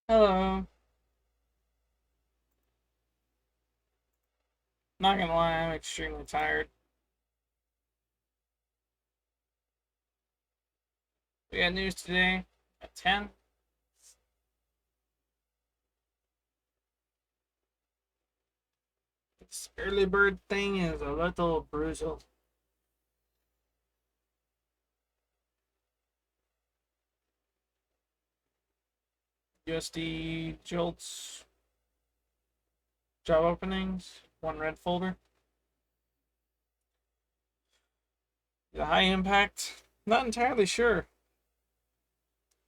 Hello. Not gonna lie, I'm extremely tired. We got news today at 10. This early bird thing is a little brutal. USD jolts, job openings, one red folder. The high impact, not entirely sure.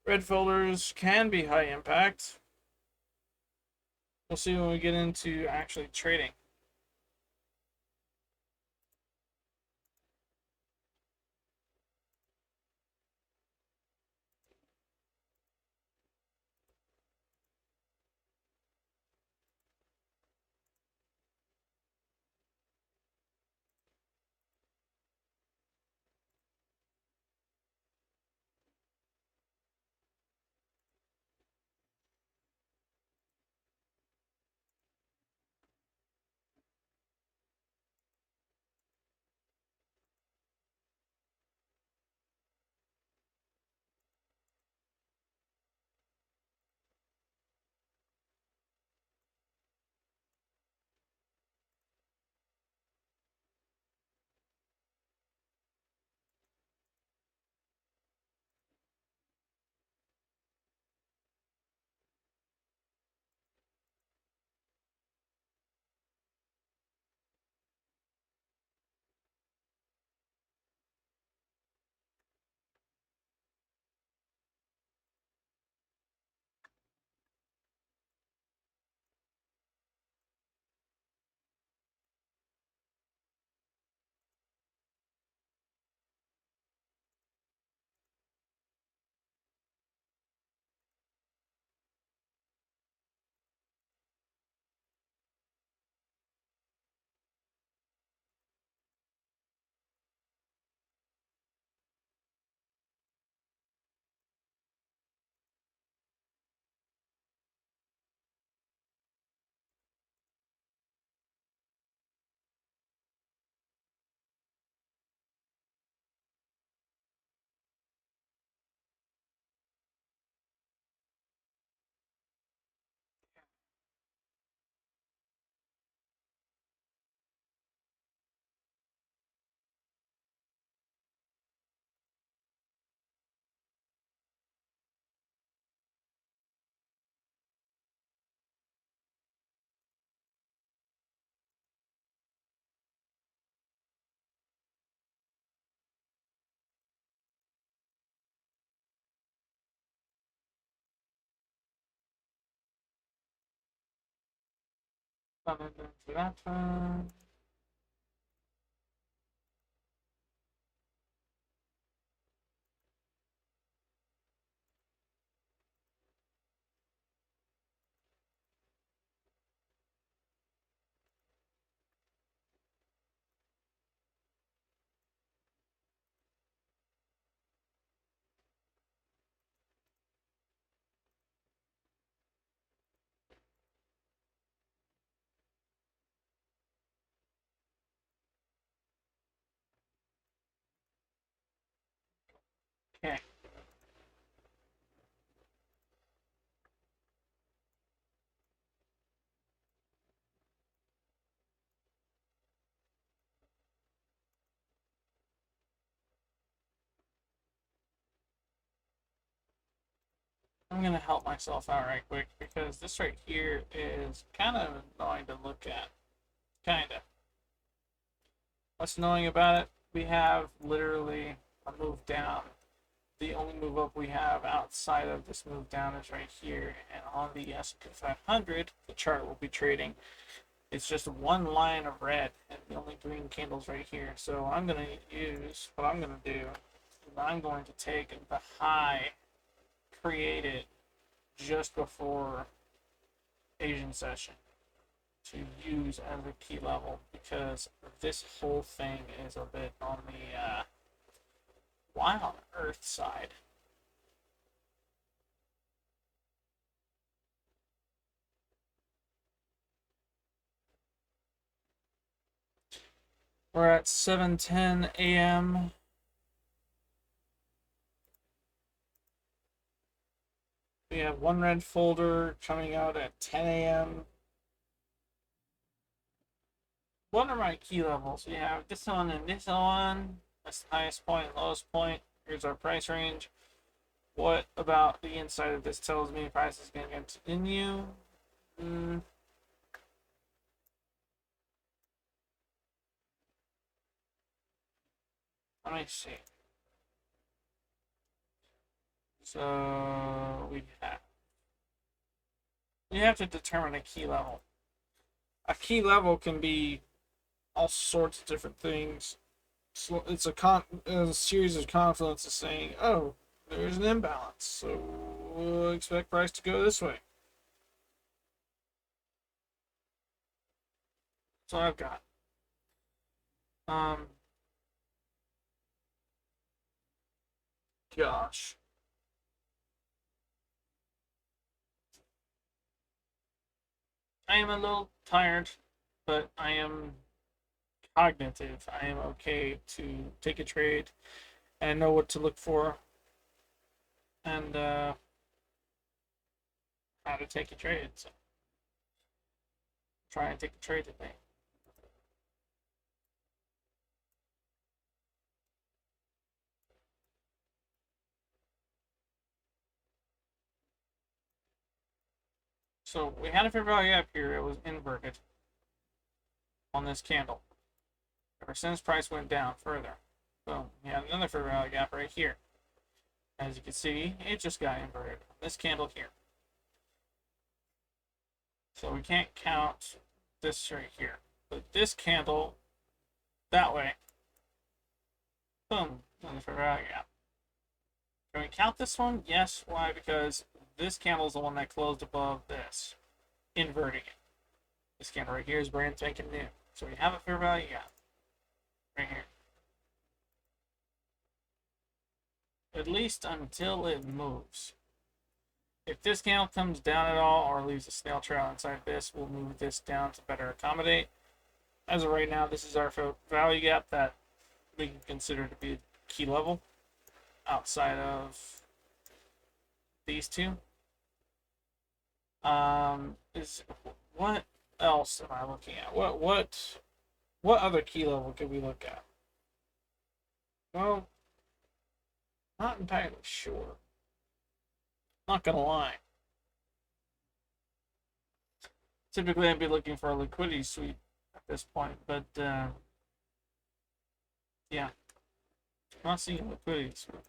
Red folders can be high impact. We'll see when we get into actually trading. For that one. Okay. I'm gonna help myself out right quick because this right here is kind of annoying to look at. Kinda. What's annoying about it? We have literally a move down. The only move up we have outside of this move down is right here, and on the S&P 500, the chart will be trading. It's just one line of red, and the only green candles right here. So I'm gonna use what I'm gonna do. Is I'm going to take the high created just before Asian session to use as a key level because this whole thing is a bit on the why on earth side. We're at 7:10 a.m. We have one red folder coming out at 10 a.m. What are my key levels? We have this one and this one. That's the highest point, lowest point. Here's our price range. What about the inside of this tells me price is going to continue? Let me see. So we have to determine a key level. A key level can be all sorts of different things. So it's a series of confluences saying, oh, there's an imbalance, so we'll expect price to go this way. That's all I've got. Gosh. I am a little tired, but I am cognitive. I am okay to take a trade and know what to look for and how to take a trade. So try and take a trade today. So we had a fair value up here. It was inverted on this candle. Ever since price went down further. Boom. We had another fair value gap right here. As you can see, it just got inverted. This candle here. So we can't count this right here. But this candle that way. Boom. Another fair value gap. Can we count this one? Yes. Why? Because this candle is the one that closed above this, inverting it. This candle right here is brand spanking new. So we have a fair value gap right here. At least until it moves. If this candle comes down at all or leaves a snail trail inside this, we'll move this down to better accommodate. As of right now, this is our value gap that we can consider to be a key level outside of these two. Is what else am I looking at? What other key level could we look at? Well, not entirely sure. Not gonna lie. Typically, I'd be looking for a liquidity sweep at this point, but yeah, not seeing a liquidity sweep.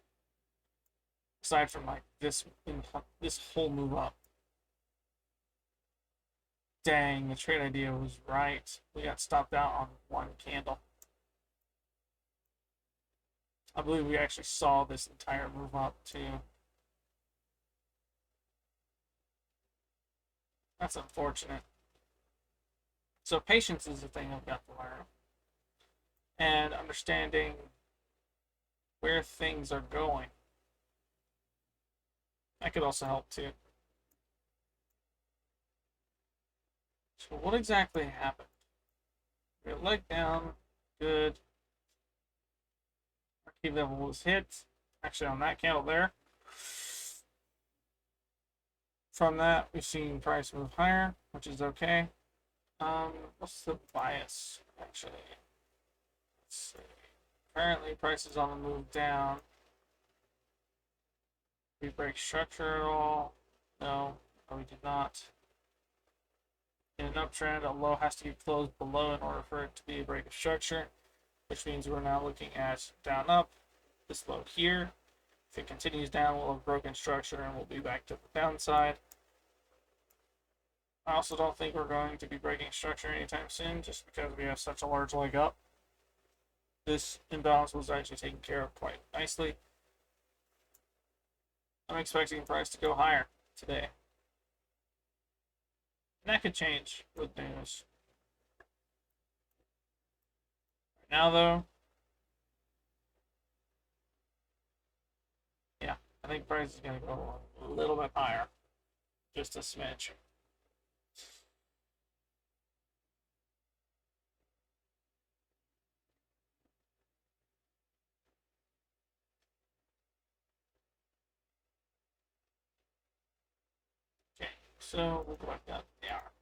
Aside from like this whole move up. Dang, the trade idea was right. We got stopped out on one candle. I believe we actually saw this entire move up too. That's unfortunate. So patience is the thing I've got to learn. And understanding where things are going. That could also help too. So what exactly happened? We leg down. Good. Our key level was hit. Actually on that candle there. From that, we've seen price move higher, which is okay. What's the bias, actually? Let's see. Apparently, price is on the move down. Did we break structure at all? No, we did not. In an uptrend, a low has to be closed below in order for it to be a break of structure, which means we're now looking at down up, this low here. If it continues down, we'll have broken structure and we'll be back to the downside. I also don't think we're going to be breaking structure anytime soon, just because we have such a large leg up. This imbalance was actually taken care of quite nicely. I'm expecting price to go higher today. And that could change with news. Right now, though, yeah, I think price is going to go a little bit higher. Just a smidge. So we'll go back down to the hour.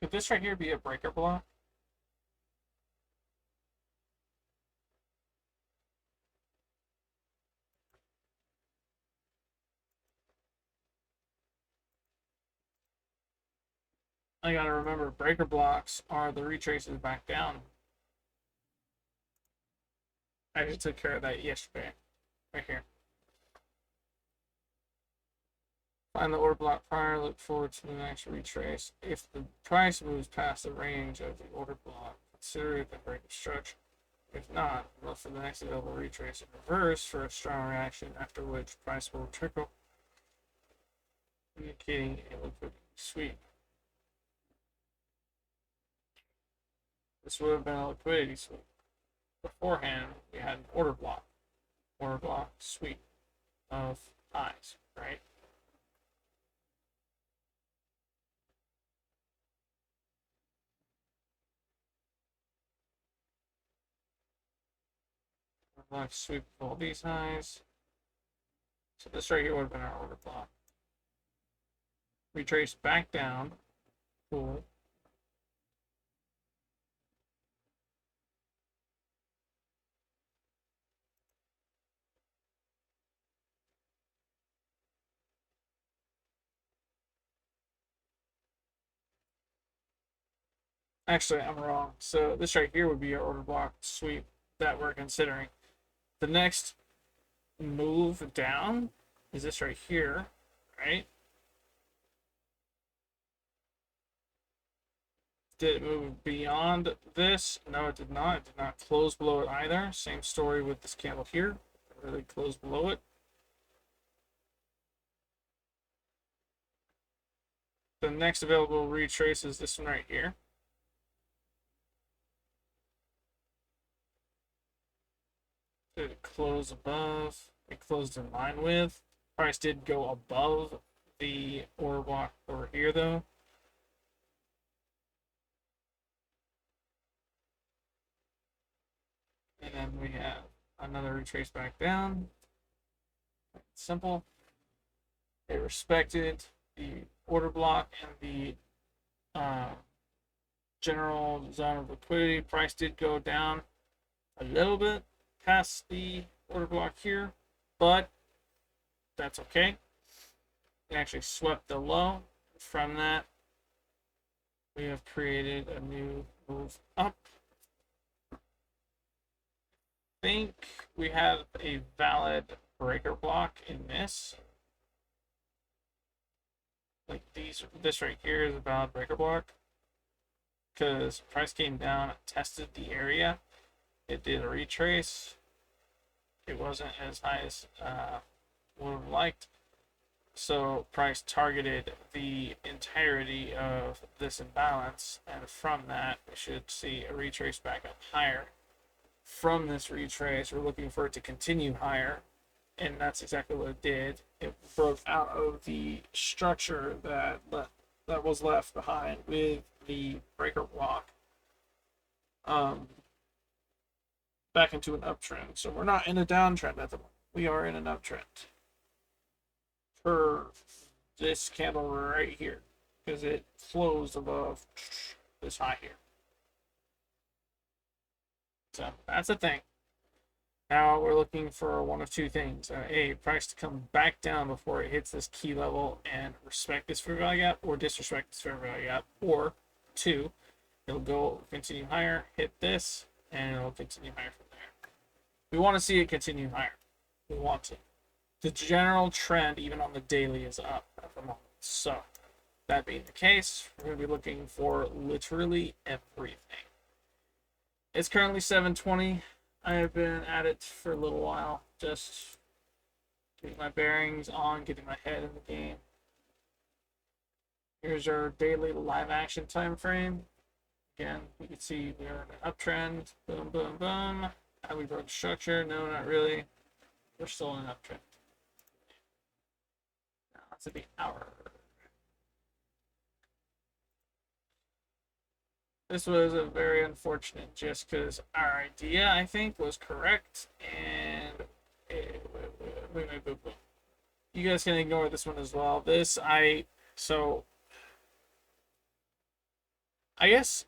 Could this right here be a breaker block? I gotta remember, breaker blocks are the retraces back down. I actually took care of that yesterday, right here. Find the order block prior, look forward to the next retrace. If the price moves past the range of the order block, consider it a break of structure. If not, look for the next available retrace in reverse for a strong reaction, after which price will trickle, indicating a liquidity sweep. This would have been a liquidity sweep. Beforehand, we had an order block sweep of highs, right? Order block sweep of all these highs. So this right here would have been our order block. Retrace back down. Cool. Actually, I'm wrong. So this right here would be our order block sweep that we're considering. The next move down is this right here, right? Did it move beyond this? No, it did not. It did not close below it either. Same story with this candle here. It really closed below it. The next available retrace is this one right here. Did it close above? It closed in line with. Price did go above the order block over here though. And then we have another retrace back down. Simple. It respected the order block and the general zone of liquidity. Price did go down a little bit past the order block here, but that's okay. It actually swept the low. From that, we have created a new move up. I think we have a valid breaker block in this. Like this right here is a valid breaker block because price came down, tested the area, it did a retrace. It wasn't as high as would have liked, so price targeted the entirety of this imbalance, and from that we should see a retrace back up higher. From this retrace, we're looking for it to continue higher, and that's exactly what it did. It broke out of the structure that was left behind with the breaker block back into an uptrend. So we're not in a downtrend at the moment. We are in an uptrend for this candle right here because it closed above this high here. So that's the thing. Now we're looking for one of two things. A, price to come back down before it hits this key level and respect this fair value gap or disrespect this fair value gap. Or two, it'll go continue higher, hit this, and it'll continue higher from there. We want to see it continue higher. We want to. The general trend, even on the daily, is up at the moment. So, that being the case, we're going to be looking for literally everything. It's currently 7:20. I have been at it for a little while, just getting my bearings on, getting my head in the game. Here's our daily live action time frame. Again, we can see we are in an uptrend. Boom, boom, boom. Have we broke structure? No, not really. We're still in an uptrend. Now it's at the hour. This was a very unfortunate just because our idea, I think, was correct. And wait. You guys can ignore this one as well. So I guess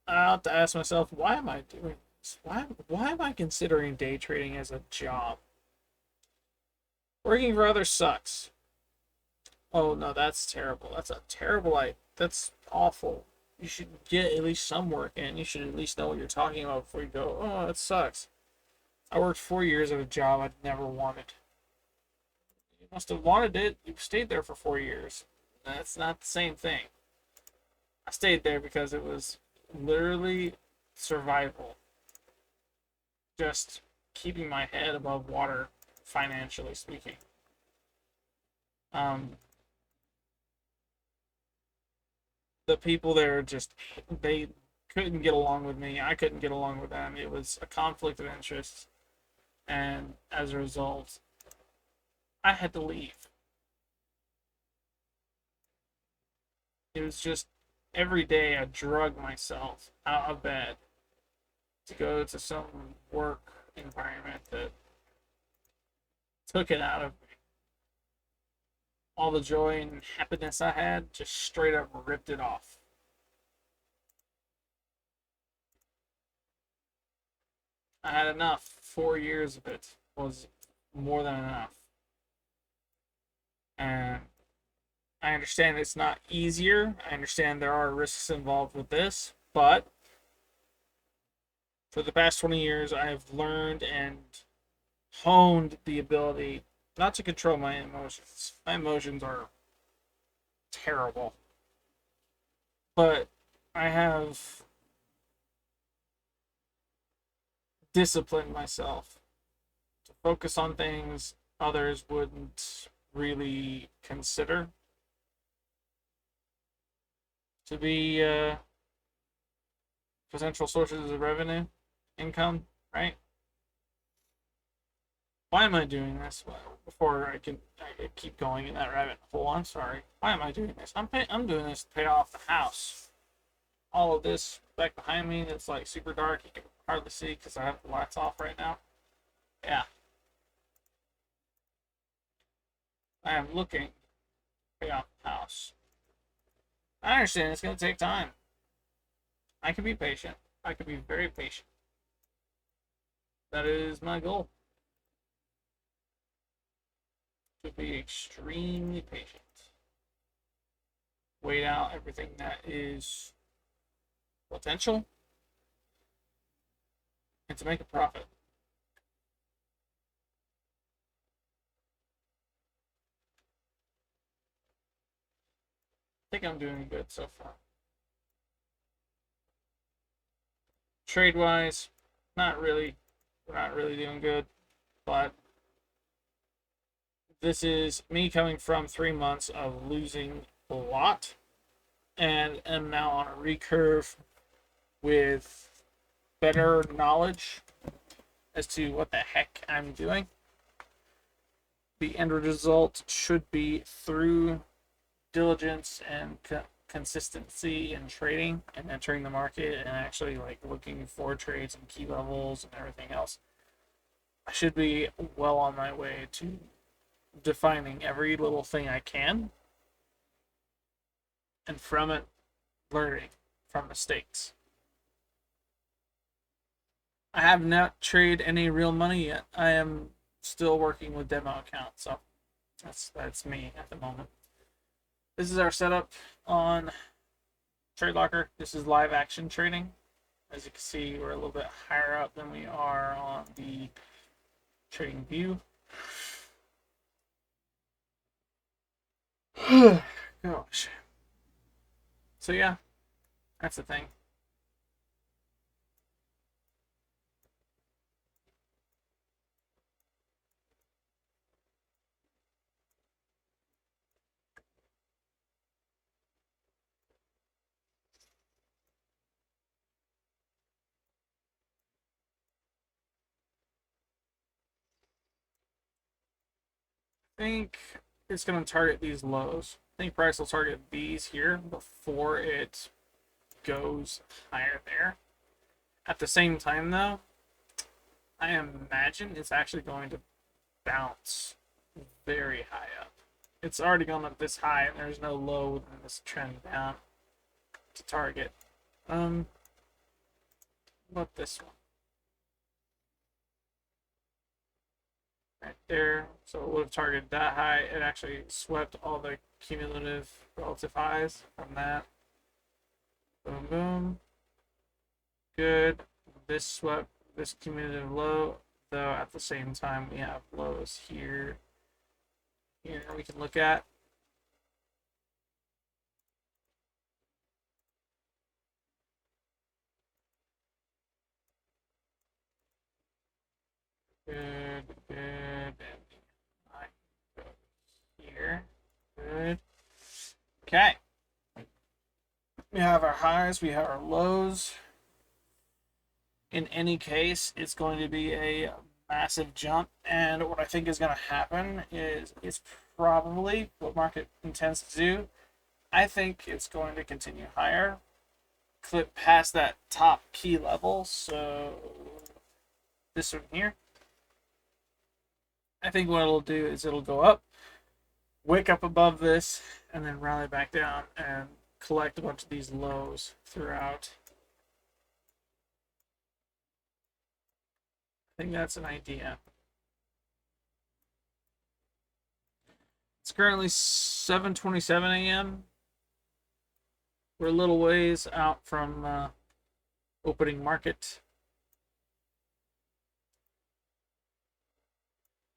I'll have to ask myself, why am I doing this? Why am I considering day trading as a job? Working for others sucks. Oh no, that's terrible. That's awful. You should get at least some work in. You should at least know what you're talking about before you go, oh, it sucks. I worked 4 years at a job I'd never wanted. You must have wanted it. You stayed there for 4 years. That's not the same thing. I stayed there because it was literally survival. Just keeping my head above water, financially speaking. Um, the people there just, they couldn't get along with me. I couldn't get along with them. It was a conflict of interest, and as a result, I had to leave. It was just every day I drug myself out of bed to go to some work environment that took it out of me. All the joy and happiness I had just straight up ripped it off. I had enough. 4 years of it was more than enough. And I understand it's not easier. I understand there are risks involved with this, but for the past 20 years, I have learned and honed the ability not to control my emotions. My emotions are terrible, but I have disciplined myself to focus on things others wouldn't really consider to be potential sources of revenue, income, right? Why am I doing this? Well, before I keep going in that rabbit hole, I'm sorry. Why am I doing this? I'm doing this to pay off the house. All of this back behind me that's like super dark, you can hardly see because I have the lights off right now. Yeah, I am looking to pay off the house. I understand it's going to take time. I can be patient. I can be very patient. That is my goal. To be extremely patient. Wait out everything that is potential and to make a profit. I think I'm doing good so far. Trade wise, not really. We're not really doing good, but this is me coming from 3 months of losing a lot and am now on a recurve with better knowledge as to what the heck I'm doing. The end result should be through diligence and consistency in trading and entering the market and actually like looking for trades and key levels and everything else. I should be well on my way to defining every little thing I can and from it learning from mistakes. I have not traded any real money yet. I am still working with demo accounts, so that's me at the moment. This is our setup on Trade Locker. This is live action trading. As you can see, we're a little bit higher up than we are on the trading view. Gosh. So yeah, that's the thing. think it's going to target these lows. I think price will target these here before it goes higher there. At the same time, though, I imagine it's actually going to bounce very high up. It's already gone up this high, and there's no low within this trend down to target. What this one? Right there. So it would have targeted that high. It actually swept all the cumulative relative highs from that. Boom, boom. Good. This swept this cumulative low, though at the same time we have lows here. Here we can look at. Good, good. And I go here. Good. Okay. We have our highs, we have our lows. In any case, it's going to be a massive jump, and what I think is going to happen is it's probably what market intends to do. I think it's going to continue higher, clip past that top key level, so this one here. I think what it'll do is it'll go up, wake up above this, and then rally back down and collect a bunch of these lows throughout. I think that's an idea. It's currently 7:27 a.m. We're a little ways out from opening market.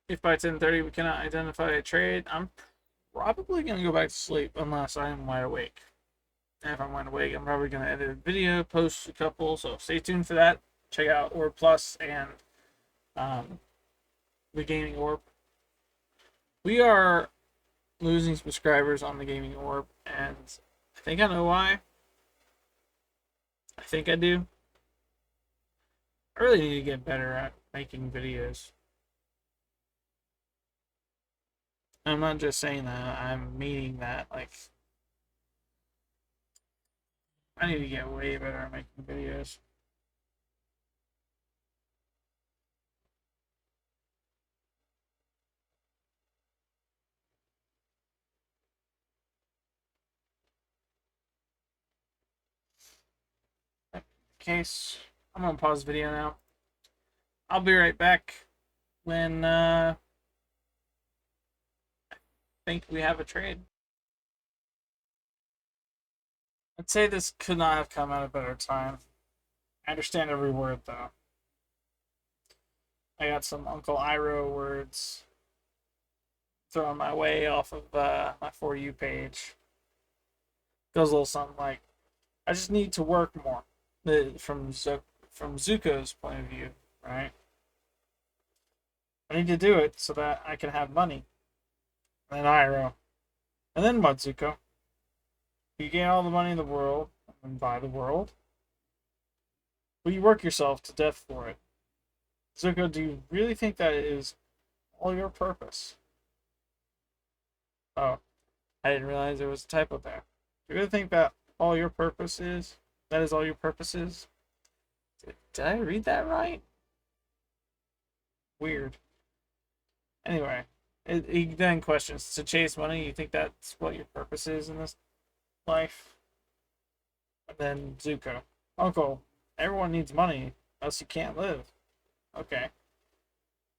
If by 10:30 we cannot identify a trade, I'm probably going to go back to sleep unless I am wide awake. And if I'm wide awake, I'm probably going to edit a video, post a couple, so stay tuned for that. Check out Orb Plus and the Gaming Orb. We are losing subscribers on the Gaming Orb, and I think I know why. I think I do. I really need to get better at making videos. I'm not just saying that, I'm meaning that, like, I need to get way better at making videos. In case, I'm gonna pause the video now. I'll be right back when I think we have a trade. I'd say this could not have come at a better time. I understand every word though. I got some Uncle Iroh words thrown my way off of my For You page. Goes a little something like, I just need to work more. From Zuko's point of view, right? I need to do it so that I can have money. And then Iroh. And then what, Zuko? You gain all the money in the world and buy the world. Will you work yourself to death for it? Zuko, do you really think that is all your purpose? Oh, I didn't realize there was a typo there. Do you really think that all your purpose is? That is all your purpose is? Did I read that right? Weird. Anyway, he then questions, to chase money, you think that's what your purpose is in this life? And then Zuko, Uncle, everyone needs money, else you can't live. Okay.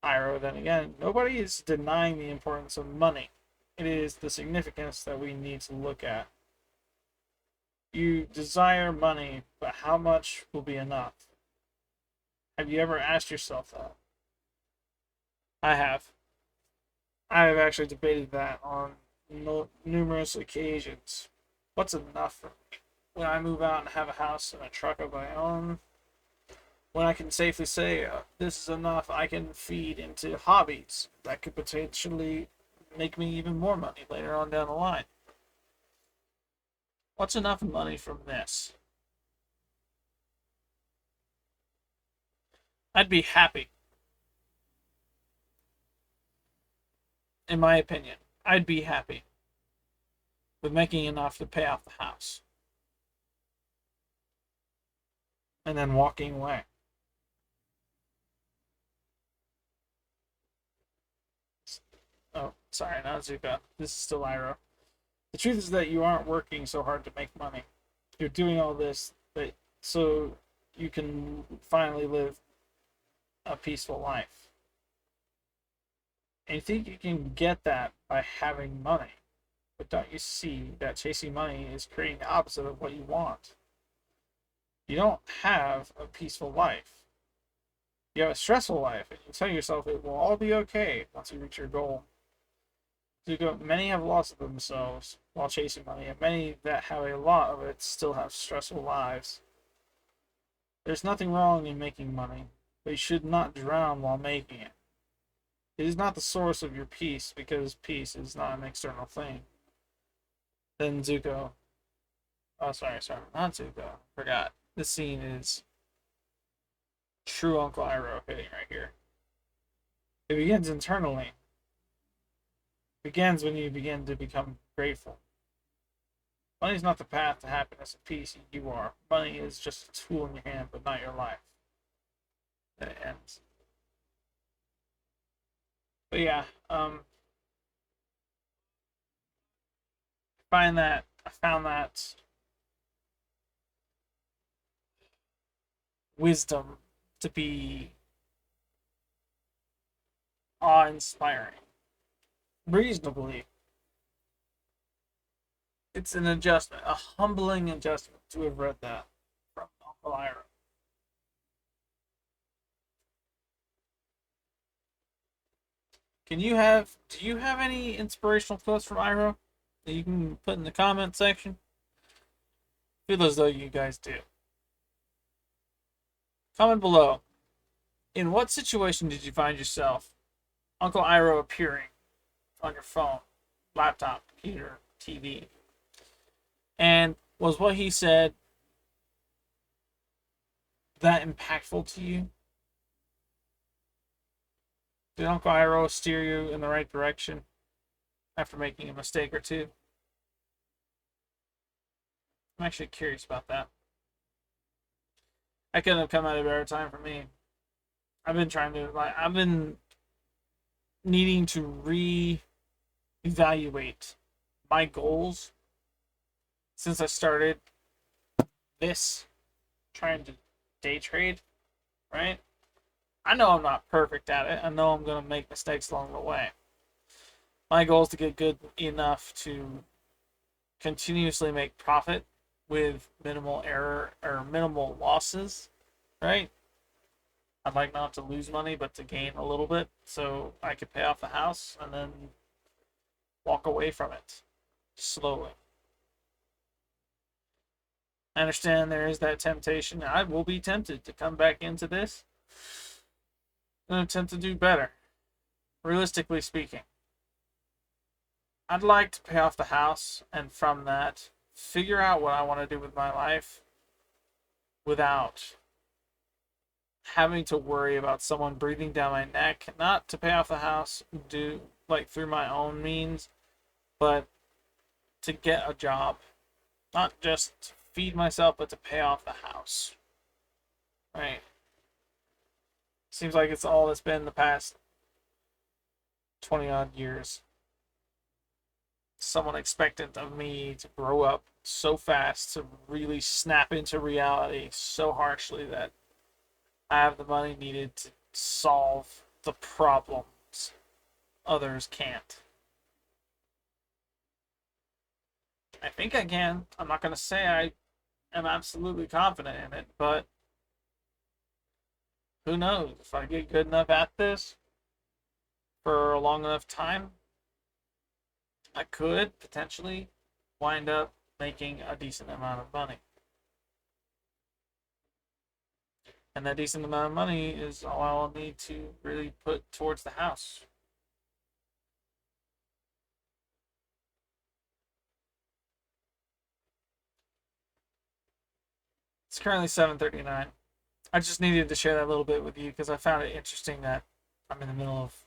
Iroh, then again, nobody is denying the importance of money. It is the significance that we need to look at. You desire money, but how much will be enough? Have you ever asked yourself that? I have. I have actually debated that on numerous occasions. What's enough for me? When I move out and have a house and a truck of my own, when I can safely say this is enough, I can feed into hobbies that could potentially make me even more money later on down the line. What's enough money from this? I'd be happy. in my opinion, I'd be happy with making enough to pay off the house and then walking away. Oh, sorry, not Zuka. This is still Iro. The truth is that you aren't working so hard to make money. You're doing all this so you can finally live a peaceful life. And you think you can get that by having money. But don't you see that chasing money is creating the opposite of what you want? You don't have a peaceful life. You have a stressful life, and you tell yourself it will all be okay once you reach your goal. Many have lost themselves while chasing money, and many that have a lot of it still have stressful lives. There's nothing wrong in making money, but you should not drown while making it. It is not the source of your peace, because peace is not an external thing. Then Zuko. Oh, sorry, not Zuko. Forgot. This scene is true Uncle Iroh hitting right here. It begins internally. It begins when you begin to become grateful. Money is not the path to happiness and peace. You are. Money is just a tool in your hand, but not your life. Then it ends. But yeah, I found that wisdom to be awe-inspiring. Reasonably, it's an adjustment, a humbling adjustment to have read that from Uncle Iroh. Do you have any inspirational quotes from Iroh that you can put in the comment section? Feel as though you guys do. Comment below. In what situation did you find yourself, Uncle Iroh, appearing on your phone, laptop, computer, TV? And was what he said that impactful to you? Did Uncle Iroh steer you in the right direction after making a mistake or two? I'm actually curious about that. That couldn't have come at a better time for me. I've been needing to re-evaluate my goals since I started this, trying to day trade, right? I know I'm not perfect at it. I know I'm going to make mistakes along the way. My goal is to get good enough to continuously make profit with minimal error or minimal losses, right? I'd like not to lose money, but to gain a little bit so I could pay off the house and then walk away from it slowly. I understand there is that temptation. I will be tempted to come back into this and attempt to do better. Realistically speaking, I'd like to pay off the house and from that figure out what I want to do with my life without having to worry about someone breathing down my neck, not to pay off the house, do like through my own means, but to get a job, not just to feed myself, but to pay off the house. Right? Seems like it's all that's been the past 20 odd years. Someone expectant of me to grow up so fast, to really snap into reality so harshly that I have the money needed to solve the problems others can't. I think I can. I'm not going to say I am absolutely confident in it, but who knows? If I get good enough at this for a long enough time, I could potentially wind up making a decent amount of money. And that decent amount of money is all I'll need to really put towards the house. It's currently 7:39. I just needed to share that a little bit with you because I found it interesting that I'm in the middle of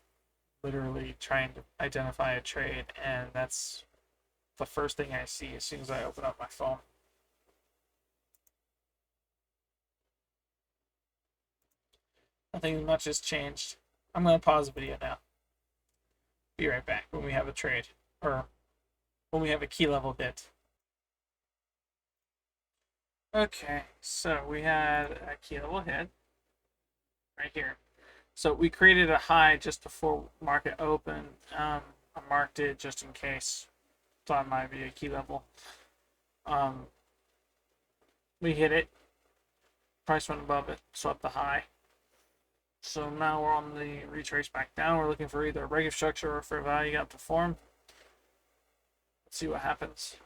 literally trying to identify a trade, and that's the first thing I see as soon as I open up my phone. Nothing much has changed. I'm going to pause the video now. Be right back when we have a trade, or when we have a key level hit. Okay, so we had a key level hit right here. So we created a high just before market open. I marked it just in case. Thought it might be a key level. We hit it. Price went above it, swept the high. So now we're on the retrace back down. We're looking for either a break of structure or fair value gap to form. Let's see what happens.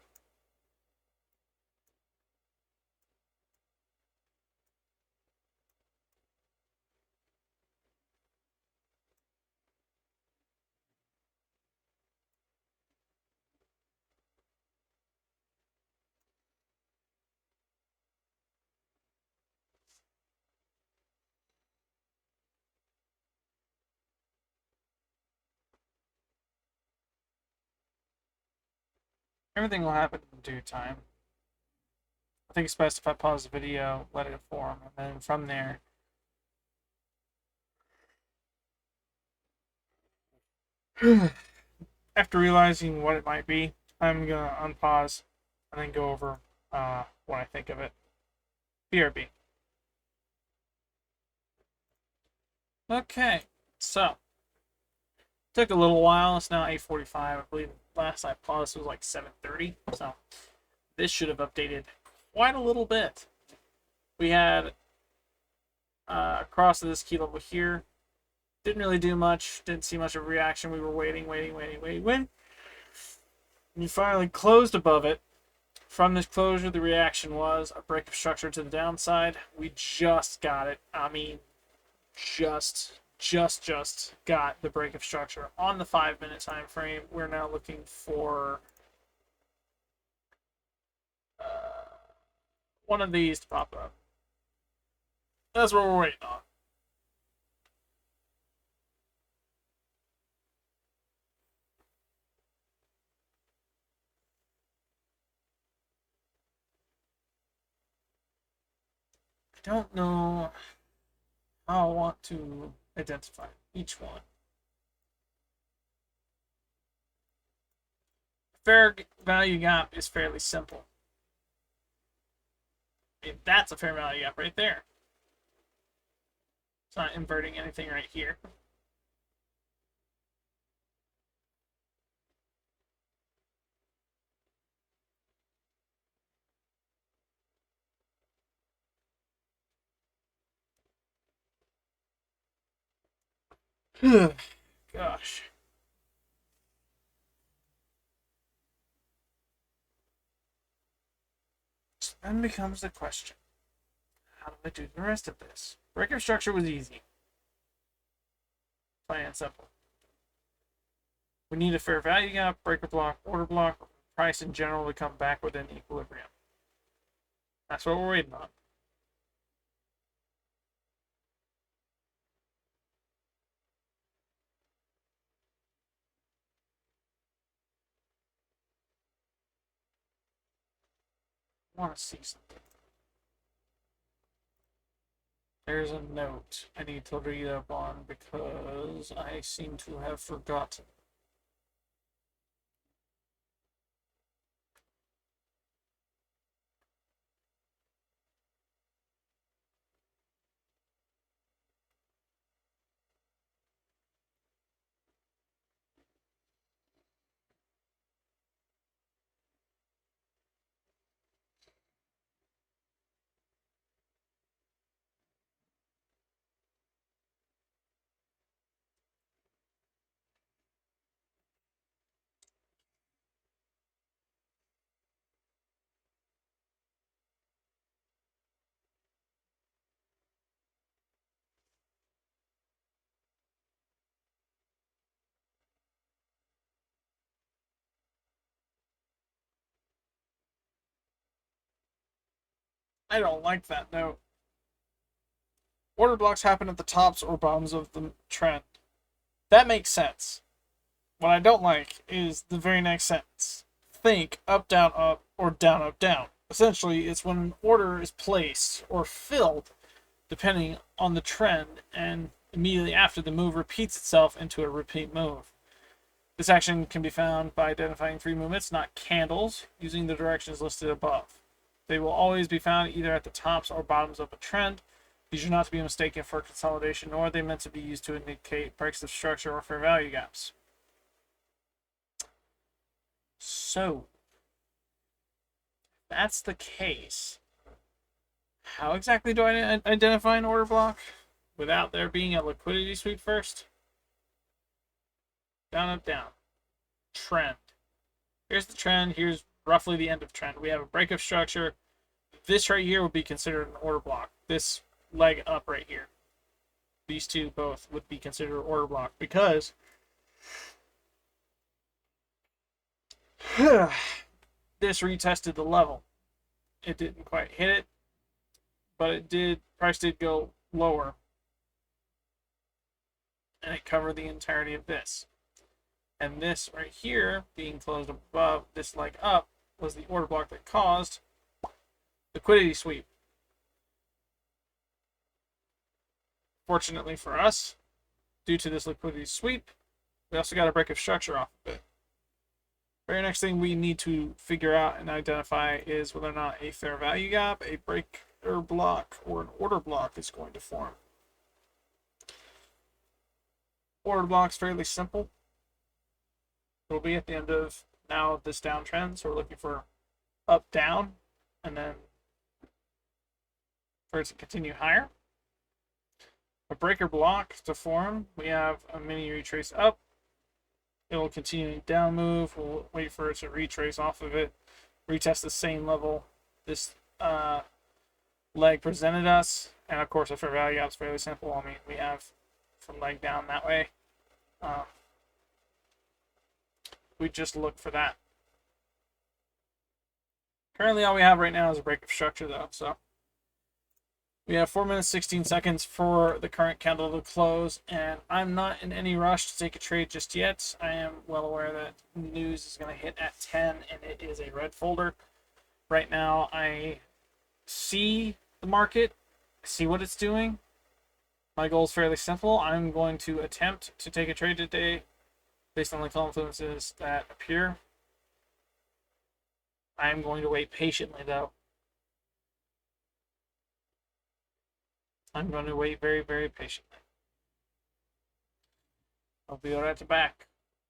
Everything will happen in due time. I think it's best if I pause the video, let it form, and then from there, after realizing what it might be, I'm gonna unpause and then go over what I think of it. BRB. Okay, so took a little while. It's now 8:45. I believe last I paused was like 7:30. So this should have updated quite a little bit. We had across to this key level here. Didn't really do much. Didn't see much of a reaction. We were waiting. We finally closed above it. From this closure, the reaction was a break of structure to the downside. We just got it. I mean, just got the break of structure on the 5-minute time frame. We're now looking for one of these to pop up. That's what we're waiting on. I don't know how I want to identify each one. Fair value gap is fairly simple. I mean, that's a fair value gap right there. It's not inverting anything right here. Gosh. So then becomes the question, how do I do the rest of this? Break of structure was easy. Plain and simple. We need a fair value gap, breaker block, order block, price in general to come back within equilibrium. That's what we're waiting on. I want to see something. There's a note I need to read up on because I seem to have forgotten. I don't like that note. Order blocks happen at the tops or bottoms of the trend. That makes sense. What I don't like is the very next sentence. Think up, down, or down, up, down. Essentially, it's when an order is placed or filled, depending on the trend, and immediately after the move repeats itself into a repeat move. This action can be found by identifying 3 movements, not candles, using the directions listed above. They will always be found either at the tops or bottoms of a trend. These are not to be mistaken for consolidation, nor are they meant to be used to indicate breaks of structure or fair value gaps. So, if that's the case, how exactly do I identify an order block without there being a liquidity sweep first? Down, up, down. Trend. Here's the trend. Here's roughly the end of trend. We have a break of structure. This right here would be considered an order block. This leg up right here. These two both would be considered an order block because this retested the level. It didn't quite hit it, but it did. Price did go lower, and it covered the entirety of this. And this right here, being closed above this leg up, was the order block that caused liquidity sweep. Fortunately for us, due to this liquidity sweep, we also got a break of structure off of it. Very next thing we need to figure out and identify is whether or not a fair value gap, a breaker block, or an order block is going to form. Order block's fairly simple. It'll be at the end of now this downtrend, so we're looking for up, down, and then for it to continue higher. A breaker block to form, we have a mini retrace up. It will continue down move. We'll wait for it to retrace off of it, retest the same level this leg presented us, and of course a fair value gap is fairly simple. I mean, we have from leg down that way. We just look for that. Currently, all we have right now is a break of structure, though. So we have 4 minutes 16 seconds for the current candle to close, and I'm not in any rush to take a trade just yet. I am well aware that news is going to hit at 10, and it is a red folder. Right now, I see the market, see what it's doing. My goal is fairly simple. I'm going to attempt to take a trade today based on the confluences that appear. I am going to wait patiently, though. I'm going to wait very, very patiently. I'll be right back,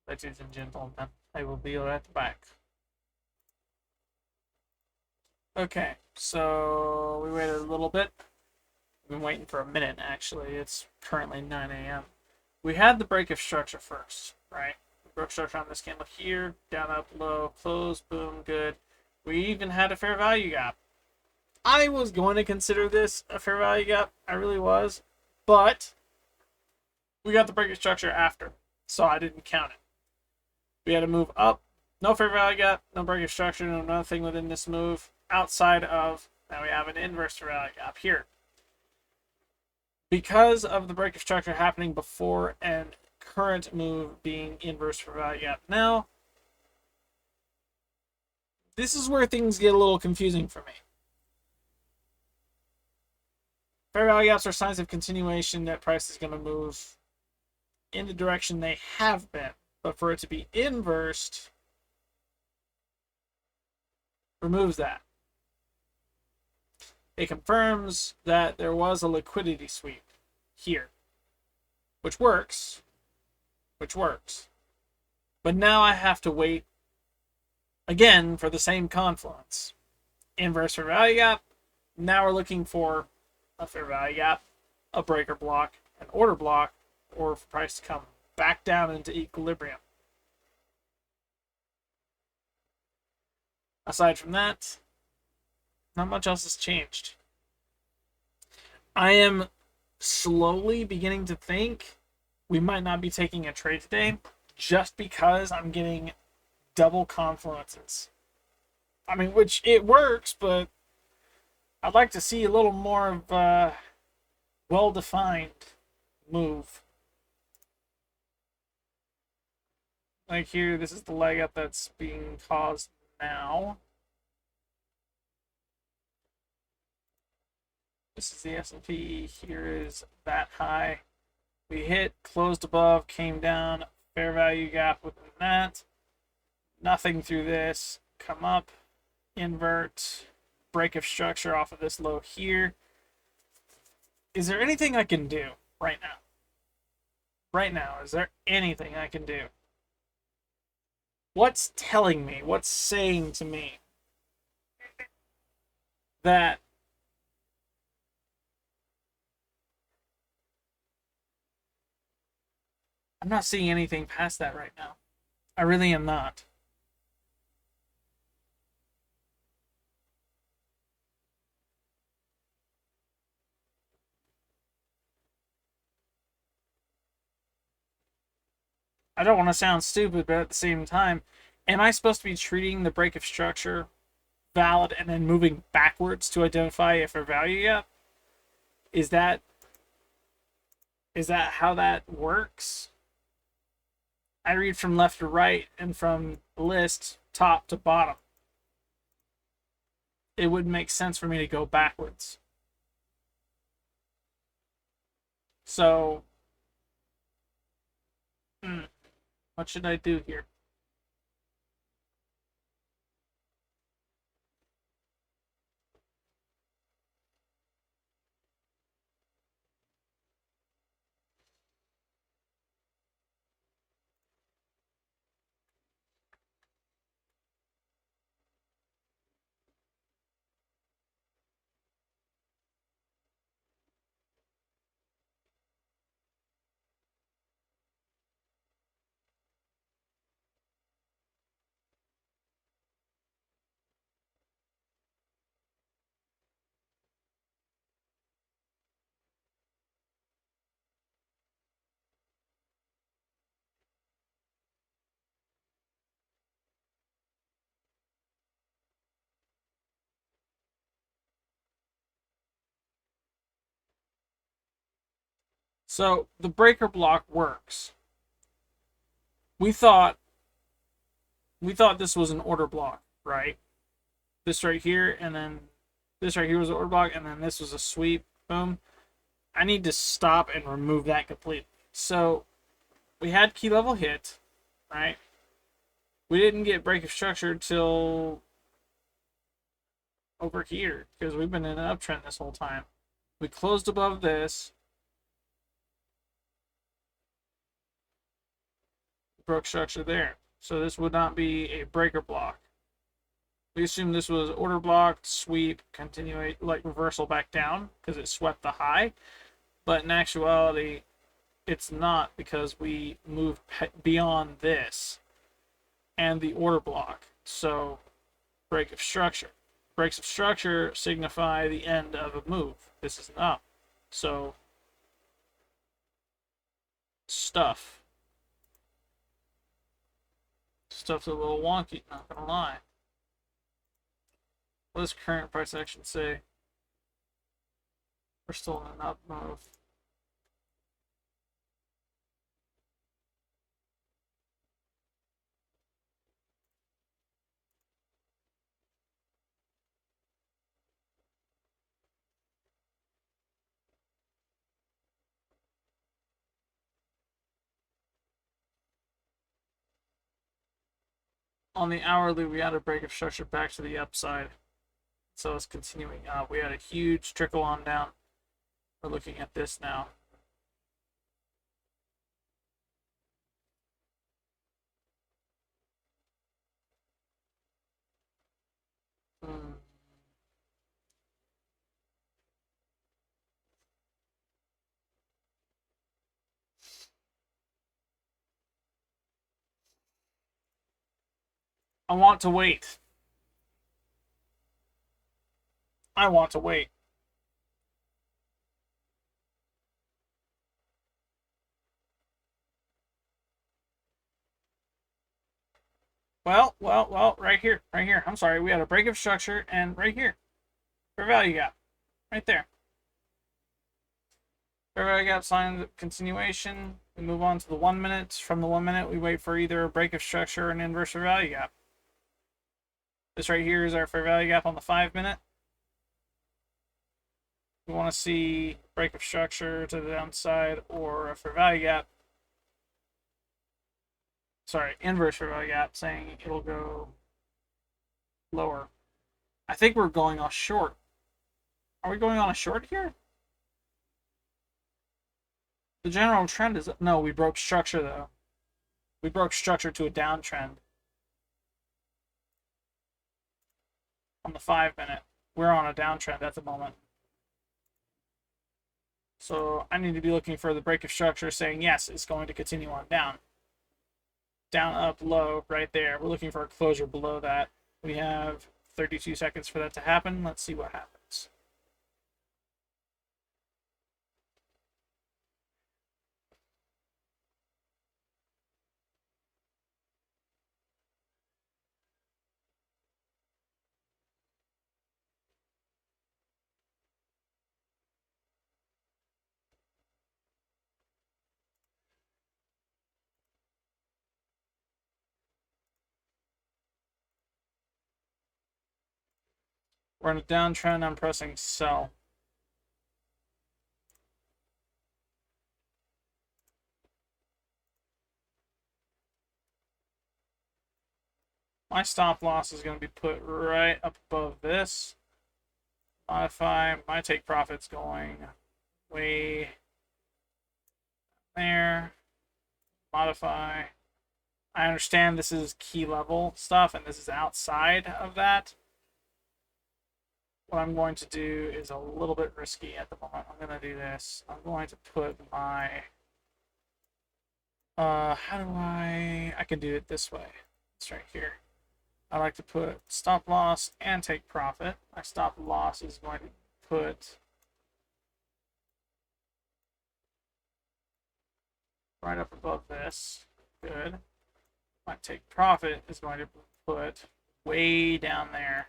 ladies and gentlemen. I will be right back. Okay, so we waited a little bit. We've been waiting for a minute, actually. It's currently 9 a.m. We had the break of structure first, right? We broke structure on this candle here, down, up, low, close, boom, good. We even had a fair value gap. I was going to consider this a fair value gap. I really was. But we got the break of structure after, so I didn't count it. We had to move up. No fair value gap, no break of structure, no nothing within this move outside of, now we have an inverse fair value gap here. Because of the break of structure happening before and current move being inverse fair value gap now, this is where things get a little confusing for me. Fair value gaps are signs of continuation that price is going to move in the direction they have been. But for it to be inversed, removes that. It confirms that there was a liquidity sweep here, which works. But now I have to wait again for the same confluence. Inverse fair value gap. Now we're looking for a fair value gap, a breaker block, an order block, or for price to come back down into equilibrium. Aside from that, not much else has changed. I am slowly beginning to think we might not be taking a trade today just because I'm getting double confluences. I mean, which it works, but I'd like to see a little more of a well-defined move. Like here, this is the leg up that's being caused now. This is the S&P. Here is that high. We hit, closed above, came down, fair value gap within that. Nothing through this. Come up, invert, break of structure off of this low here. Is there anything I can do right now? Right now, is there anything I can do? What's telling me, what's saying to me that I'm not seeing anything past that right now? I really am not. I don't want to sound stupid, but at the same time, am I supposed to be treating the break of structure valid and then moving backwards to identify if a value yet? Is that how that works? I read from left to right and from list top to bottom. It wouldn't make sense for me to go backwards. So, what should I do here? So the breaker block works. We thought this was an order block, right? This right here, and then this right here was an order block, and then this was a sweep. Boom. I need to stop and remove that completely. So we had key level hit, right? We didn't get break of structure till over here because we've been in an uptrend this whole time. We closed above this, broke structure there. So this would not be a breaker block. We assume this was order block, sweep, continue, like reversal back down because it swept the high. But in actuality, it's not because we moved beyond this and the order block. So break of structure. Breaks of structure signify the end of a move. This is an up. So stuff's a little wonky, not gonna lie. What does current price action say? We're still in an up move. On the hourly, we had a break of structure back to the upside. So it's continuing up. We had a huge trickle on down. We're looking at this now. I want to wait. I want to wait. Well, right here, right here. I'm sorry, we had a break of structure and right here. Fair value gap. Right there. Fair value gap sign continuation. We move on to the 1 minute. From the 1 minute, we wait for either a break of structure or an inverse fair value gap. This right here is our fair value gap on the 5 minute. We want to see break of structure to the downside or a fair value gap. Sorry, inverse fair value gap, saying it'll go lower. I think we're going on short. Are we going on a short here? The general trend is... No, we broke structure, though. We broke structure to a downtrend. On the 5 minute. We're on a downtrend at the moment. So I need to be looking for the break of structure saying, yes, it's going to continue on down. Down, up, low, right there. We're looking for a closure below that. We have 32 seconds for that to happen. Let's see what happens. We're in a downtrend. I'm pressing sell. My stop loss is going to be put right up above this. Modify. My take profit's going way there. Modify. I understand this is key level stuff and this is outside of that. What I'm going to do is a little bit risky at the moment. I'm going to do this. I'm going to put my... how do I can do it this way. It's right here. I like to put stop loss and take profit. My stop loss is going to put right up above this. Good. My take profit is going to put way down there.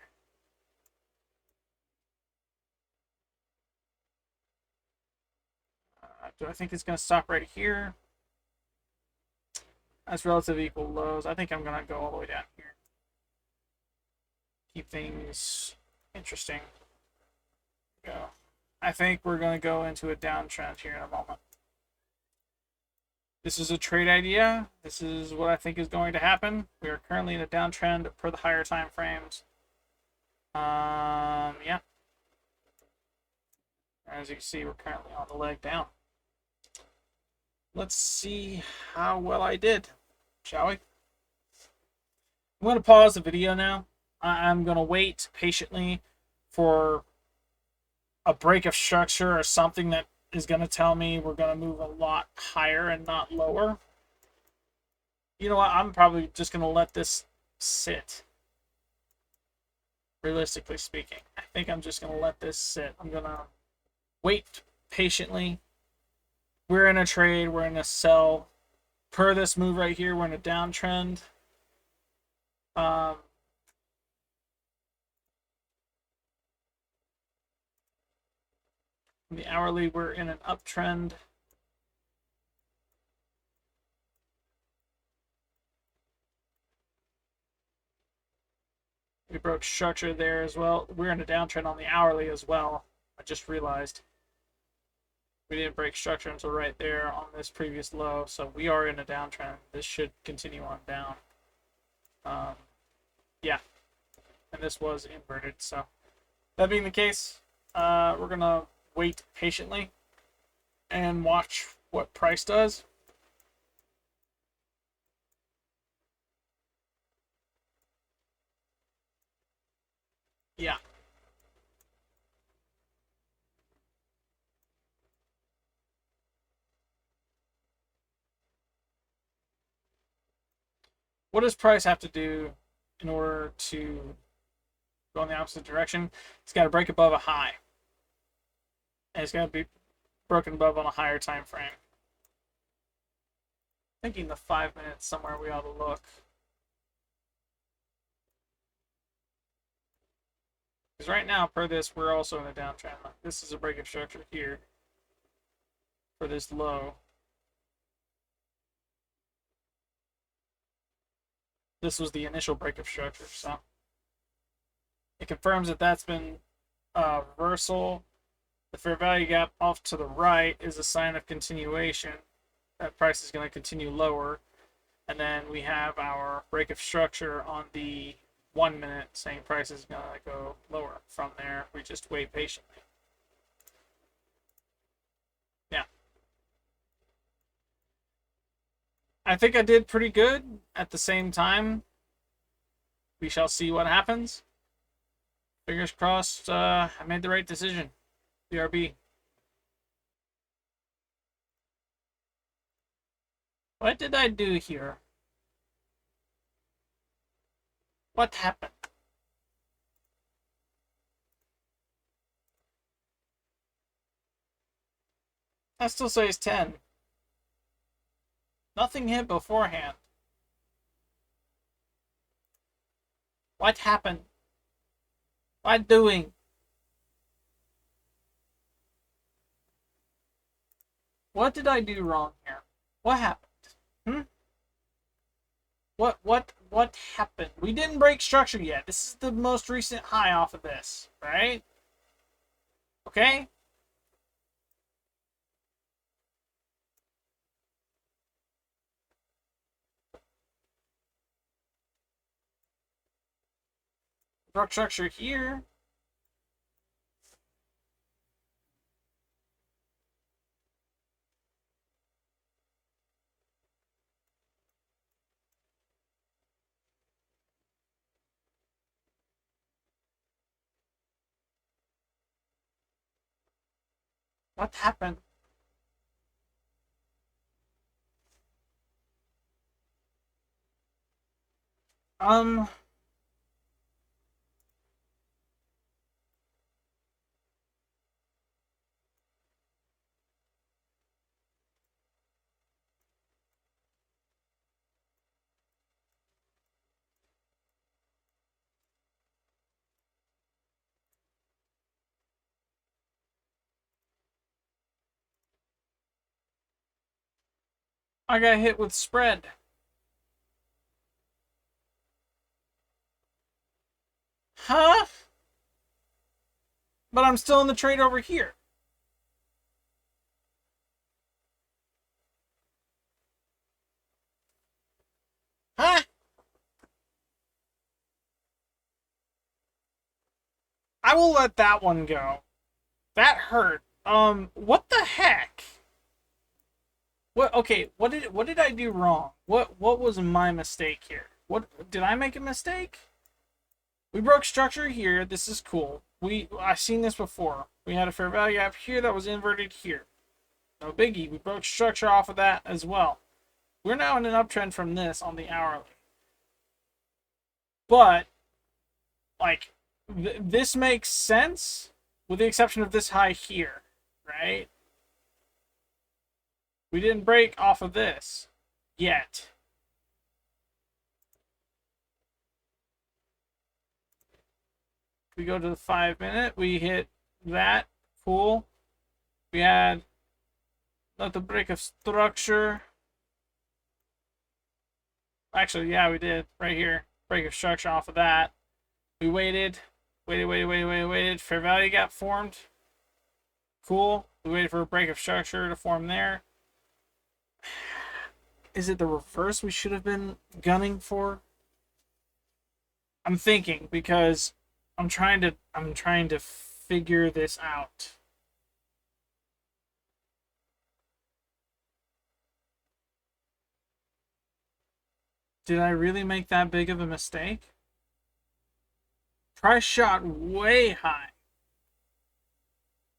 Do I think it's going to stop right here? That's relative equal lows. I think I'm going to go all the way down here. Keep things interesting. Go. I think we're going to go into a downtrend here in a moment. This is a trade idea. This is what I think is going to happen. We are currently in a downtrend per the higher time frames. Yeah. As you can see, we're currently on the leg down. Let's see how well I did, shall we? I'm going to pause the video now. I'm going to wait patiently for a break of structure or something that is going to tell me we're going to move a lot higher and not lower. You know what? I'm probably just going to let this sit. Realistically speaking, I think I'm just going to let this sit. I'm going to wait patiently. We're in a trade. We're in a sell. Per this move right here, we're in a downtrend. The hourly, we're in an uptrend. We broke structure there as well. We're in a downtrend on the hourly as well. I just realized we didn't break structure until right there on this previous low. So we are in a downtrend. This should continue on down. Yeah. And this was inverted. So that being the case, we're going to wait patiently and watch what price does. Yeah. What does price have to do in order to go in the opposite direction? It's got to break above a high. And it's got to be broken above on a higher time frame. Thinking the 5 minutes somewhere we ought to look. Because right now, per this, we're also in a downtrend. This is a break of structure here for this low. this was the initial break of structure. So it confirms that that's been reversal. The fair value gap off to the right is a sign of continuation. That price is going to continue lower. And then we have our break of structure on the 1 minute saying price is going to go lower. From there, we just wait patiently. Yeah. I think I did pretty good. At the same time, we shall see what happens. Fingers crossed I made the right decision. BRB. What did I do here? What happened? That still says 10. Nothing hit beforehand. What happened? What doing? What did I do wrong here? What happened? What happened? We didn't break structure yet. This is the most recent high off of this, right? Okay? Broke structure here. What happened? I got hit with spread. Huh? But I'm still in the trade over here. Huh? I will let that one go. That hurt. What the heck? What? Okay, what did I do wrong? What was my mistake here? What did I make a mistake? We broke structure here. This is cool. I've seen this before. We had a fair value gap here that was inverted here. No biggie. We broke structure off of that as well. We're now in an uptrend from this on the hourly. But like this makes sense with the exception of this high here, right? We didn't break off of this yet. We go to the 5 minute, we hit that, cool. We had not the break of structure. Actually, yeah, we did right here. Break of structure off of that. We waited. Fair value gap formed. Cool. We waited for a break of structure to form there. Is it the reverse we should have been gunning for? I'm thinking because I'm trying to figure this out. Did I really make that big of a mistake? Price shot way high.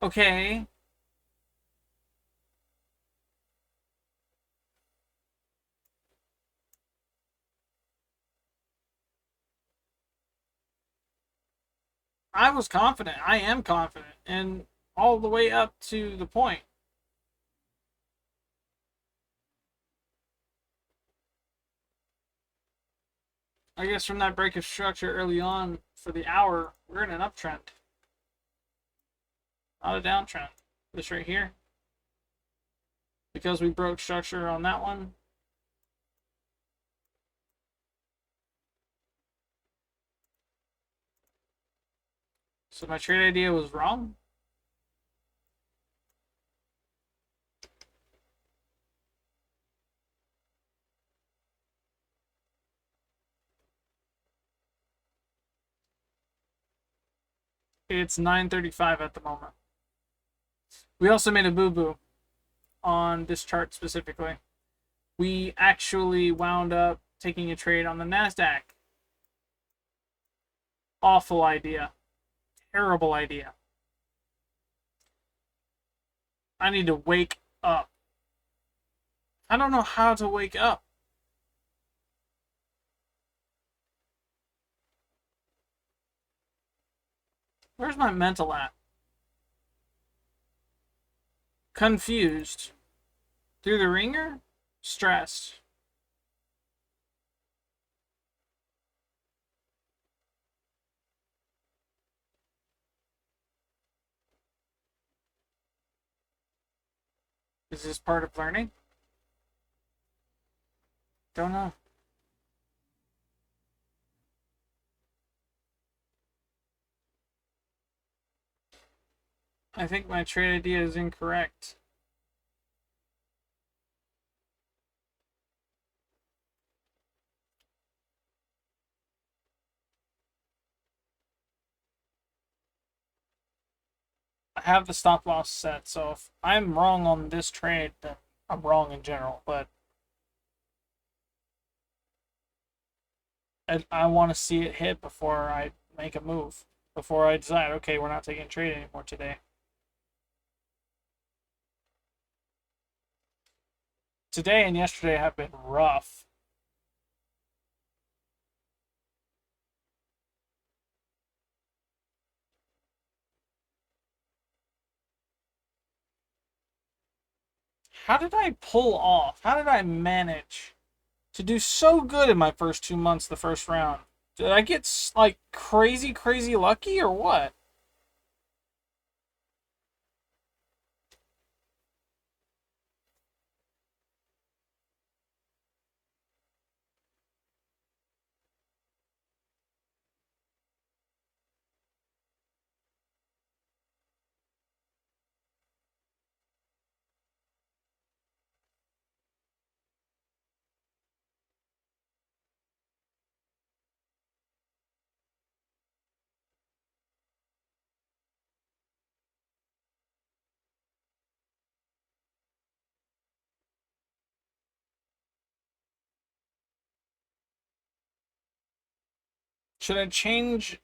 Okay. I was confident. I am confident. And all the way up to the point. I guess from that break of structure early on for the hour, we're in an uptrend. Not a downtrend. This right here. Because we broke structure on that one. So my trade idea was wrong? It's 9:35 at the moment. We also made a boo-boo on this chart specifically. We actually wound up taking a trade on the Nasdaq. Awful idea. Terrible idea. I need to wake up. I don't know how to wake up. Where's my mental at? Confused. Through the ringer? Stressed. Is this part of learning? Don't know. I think my trade idea is incorrect. I have the stop loss set, so if I'm wrong on this trade, then I'm wrong in general, but I want to see it hit before I make a move. Before I decide, okay, we're not taking a trade anymore today. Today and yesterday have been rough. How did I pull off? How did I manage to do so good in my first 2 months, the first round? Did I get like crazy lucky or what? Should I change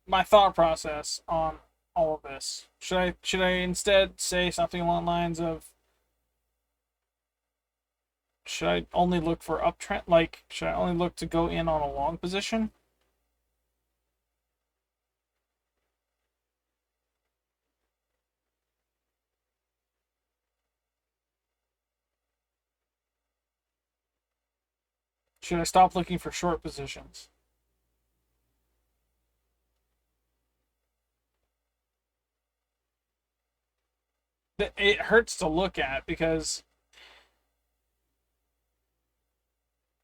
my thought process on all of this? Should I instead say something along the lines of, should I only look for uptrend? Like, should I only look to go in on a long position? Should I stop looking for short positions? It hurts to look at because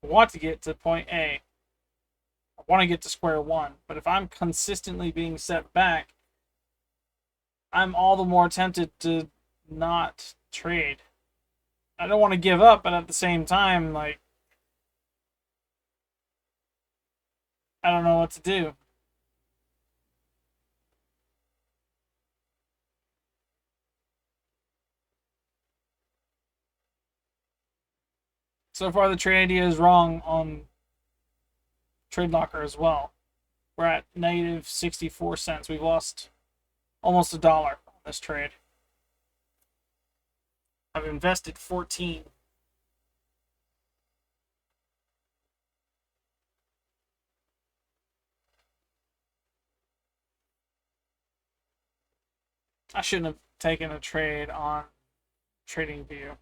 I want to get to point A. I want to get to square one. But if I'm consistently being set back, I'm all the more tempted to not trade. I don't want to give up, but at the same time, like, I don't know what to do. So far, the trade idea is wrong on Trade Locker as well. We're at negative 64 cents. We've lost almost $1 on this trade. I've invested 14. I shouldn't have taken a trade on TradingView.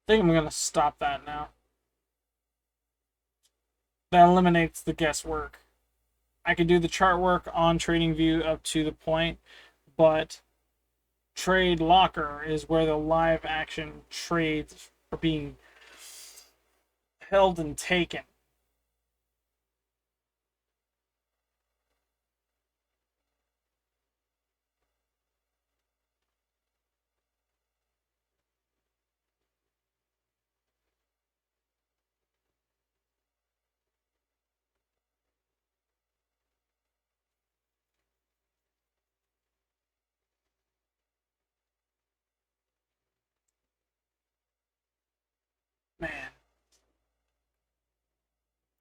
I think I'm going to stop that now. That eliminates the guesswork. I can do the chart work on TradingView up to the point, but trade locker is where the live action trades are being held and taken. Man,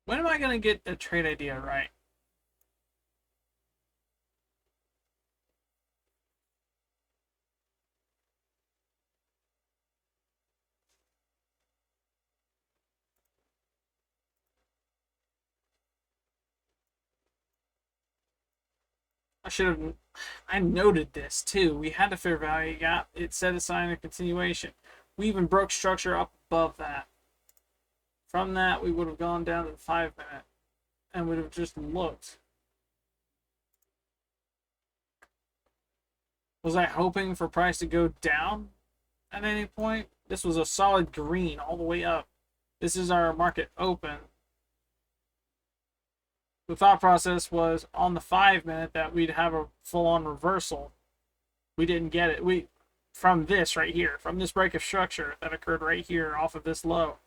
when am I gonna get the trade idea right? I should have. I noted this too. We had a fair value gap. It said a sign of continuation. We even broke structure up above that. From that, we would have gone down to the 5 minute and would have just looked. Was I hoping for price to go down at any point? This was a solid green all the way up. This is our market open. The thought process was on the 5 minute that we'd have a full-on reversal. We didn't get it. From this right here, from this break of structure that occurred right here off of this low,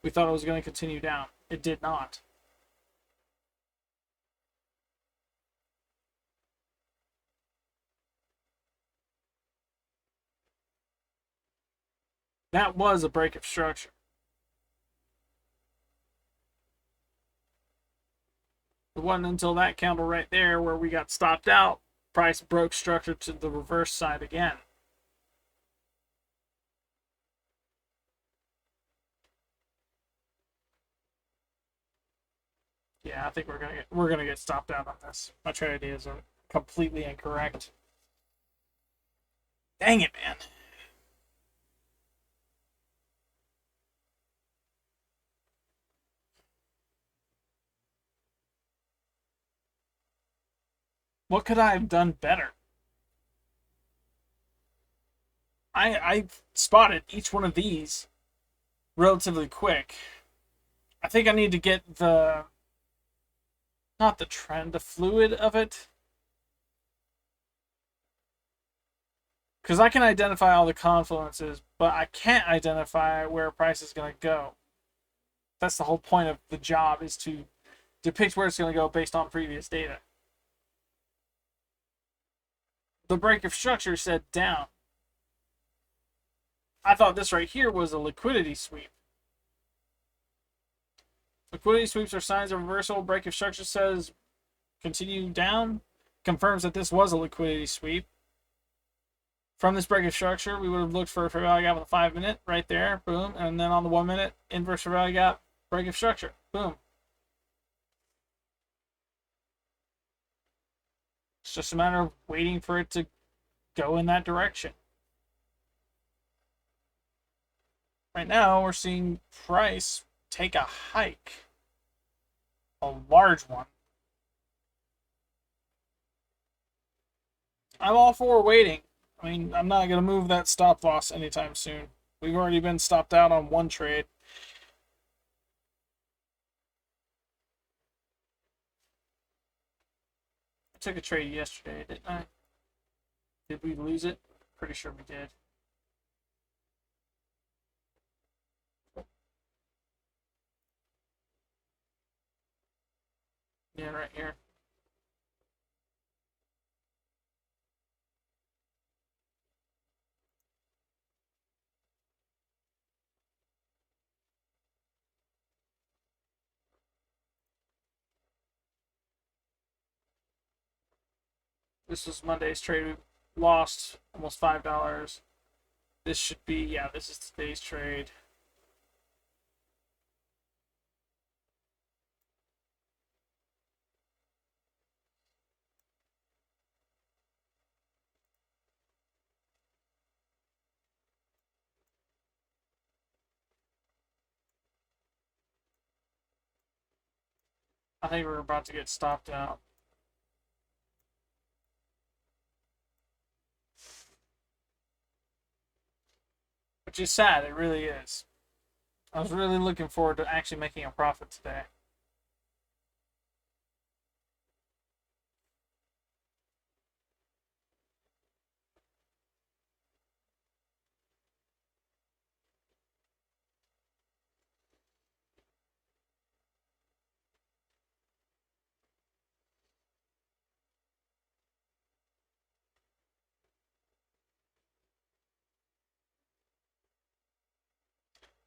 we thought it was going to continue down. It did not. That was a break of structure. It wasn't until that candle right there where we got stopped out, price broke structure to the reverse side again. Yeah, I think we're gonna get stopped out on this. My trade ideas are completely incorrect. Dang it, man. What could I have done better? I spotted each one of these relatively quick. I think I need to get the not the trend, the fluid of it. Because I can identify all the confluences, but I can't identify where a price is going to go. That's the whole point of the job, is to depict where it's going to go based on previous data. The break of structure said down. I thought this right here was a liquidity sweep. Liquidity sweeps are signs of reversal. Break of structure says continue down. Confirms that this was a liquidity sweep. From this break of structure, we would have looked for a fair value gap on the 5 minute right there, boom, and then on the 1 minute, inverse fair value gap, break of structure, boom. It's just a matter of waiting for it to go in that direction. Right now, we're seeing price take a hike, a large one. I'm all for waiting. I mean, I'm not going to move that stop loss anytime soon. We've already been stopped out on one trade. I took a trade yesterday, didn't I? Did we lose it? Pretty sure we did. Yeah, right here. This was Monday's trade. We lost almost $5. This should be, yeah, this is today's trade. I think we're about to get stopped out. which is sad. It really is. I was really looking forward to actually making a profit today.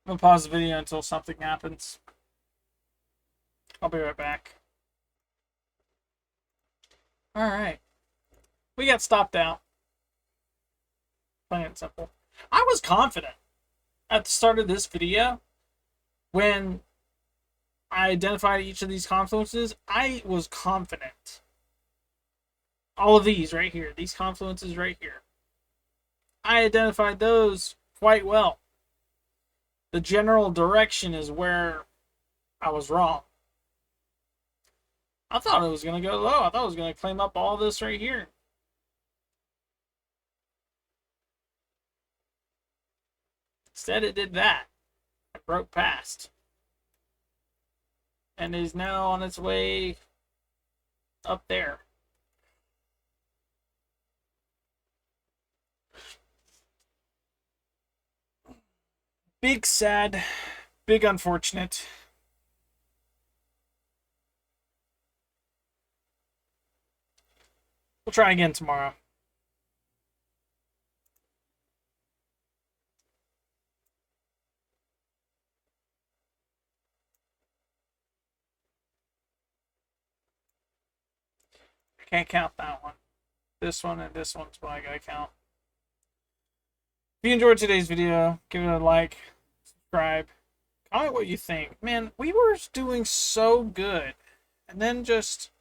I'm gonna pause the video until something happens. I'll be right back. Alright. We got stopped out. Plain and simple. I was confident at the start of this video when I identified each of these confluences. I was confident. All of these right here, these confluences right here, I identified those quite well. The general direction is where I was wrong. I thought it was going to go low. I thought it was going to claim up all this right here. Instead, it did that. It broke past. And is now on its way up there. Big sad, big unfortunate. We'll try again tomorrow. I can't count that one. This one and this one's what I gotta count. If you enjoyed today's video, give it a like, subscribe, comment what you think. Man, we were doing so good. And then just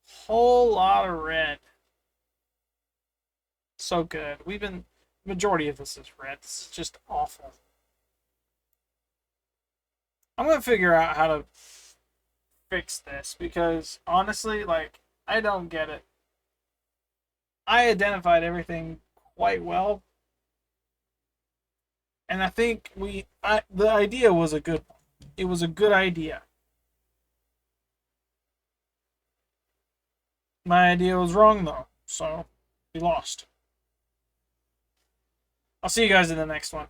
a whole lot of red. So good. Majority of this is red. This is just awful. I'm gonna figure out how to fix this because honestly, like, I don't get it. I identified everything quite well. And I think the idea was a good one. It was a good idea. My idea was wrong though, so we lost. I'll see you guys in the next one.